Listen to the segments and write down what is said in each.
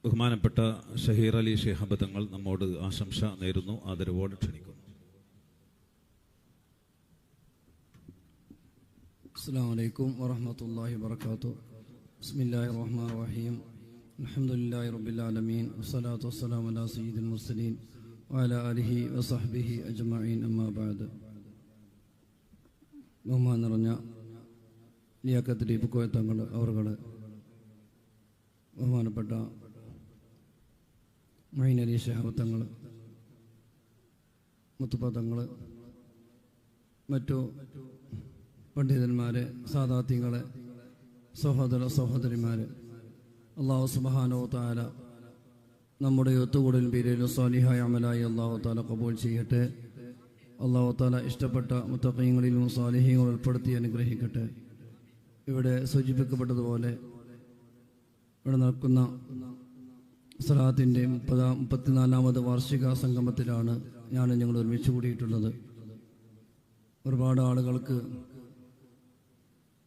ബഹുമാനപ്പെട്ട ഷഹീർ അലി ശിഹാബ് തങ്ങൾ നമ്മോട് ആശംസ നേരുന്നു. ആദരവോടെ ക്ഷണിക്കുന്നു. അസ്സലാമു അലൈക്കും വറഹ്മത്തുള്ളാഹി വബറകാതുഹു. ബിസ്മില്ലാഹിർ റഹ്മാനിർ റഹീം. അൽഹംദുലില്ലാഹി റബ്ബിൽ ആലമീൻ. വസ്സലാത്തു വസ്സലാമു അലാ സയ്യിദിൽ മുർസലീൻ വഅലാ ആലിഹി വസഹ്ബിഹി അജ്മഈൻ. അമ്മാ ബഅദ്. ബഹുമാനം നിറഞ്ഞ ലിയാഖത്ത് അലി പൂക്കോയ തങ്ങൾ അവർകൾ, ബഹുമാനപ്പെട്ട മൊയ്ൻ അലി ശിഹാബ് തങ്ങൾ, മുത്തുപ്പ തങ്ങൾ, മറ്റു പണ്ഡിതന്മാരെ, സാദാത്യങ്ങളെ, സഹോദര സഹോദരിമാരെ, അള്ളാഹു സുബ്ഹാനഹു വ തആല നമ്മുടെ ഒത്തുകൂടലിൻ പേരിൽ സ്വാലിഹായ അമലായി അള്ളാഹു തആല ഖബൂൽ ചെയ്യട്ടെ. അള്ളാഹു തആല ഇഷ്ടപ്പെട്ട മുത്തഖീങ്ങളിലും സ്വാലിഹീങ്ങളിൽ ഉൾപ്പെടുത്തി അനുഗ്രഹിക്കട്ടെ. ഇവിടെ സൂചിപ്പിക്കപ്പെട്ടതുപോലെ ഇവിടെ നടക്കുന്ന സലാത്തിൻ്റെ 34ാമത് വാർഷിക സംഗമത്തിലാണ് ഞങ്ങൾ ഒരുമിച്ച് കൂടിയിട്ടുള്ളത്. ഒരുപാട് ആളുകൾക്ക്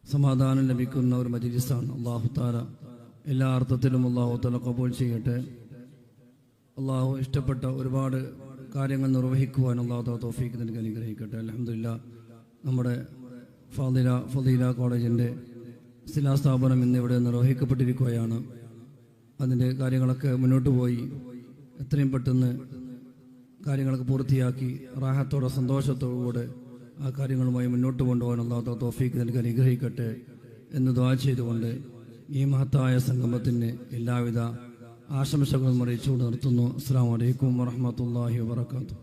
സമാധാനം ലഭിക്കുന്ന ഒരു മജ്ലിസാണ്. അല്ലാഹു തആല എല്ലാ അർത്ഥത്തിലും അല്ലാഹു തആല ഖബൂൽ ചെയ്യട്ടെ. അല്ലാഹു ഇഷ്ടപ്പെട്ട ഒരുപാട് കാര്യങ്ങൾ നിർവഹിക്കുവാൻ അല്ലാഹു തആല തൗഫീഖ് നൽകി അനുഗ്രഹിക്കട്ടെ. അൽഹംദുലില്ലാഹ്, നമ്മുടെ ഫളീല കോളേജിൻ്റെ ശിലാസ്ഥാപനം ഇന്നിവിടെ നിർവഹിക്കപ്പെട്ടിരിക്കുകയാണ്. അതിൻ്റെ കാര്യങ്ങളൊക്കെ മുന്നോട്ട് പോയി എത്രയും പെട്ടെന്ന് കാര്യങ്ങളൊക്കെ പൂർത്തിയാക്കി റാഹത്തോടെ സന്തോഷത്തോടുകൂടെ ആ കാര്യങ്ങളുമായി മുന്നോട്ട് കൊണ്ടുപോകാൻ അല്ലാഹു തആല തൗഫീഖ് നൽകി അനുഗ്രഹിക്കട്ടെ എന്ന് ദുആ ചെയ്തുകൊണ്ട് ഈ മഹത്തായ സംഗമത്തിന് എല്ലാവിധ ആശംസകളും അറിയിച്ചുകൊണ്ട് നിർത്തുന്നു. അസ്സലാമു അലൈക്കും വറഹ്മത്തുള്ളാഹി വബറകാതുഹു.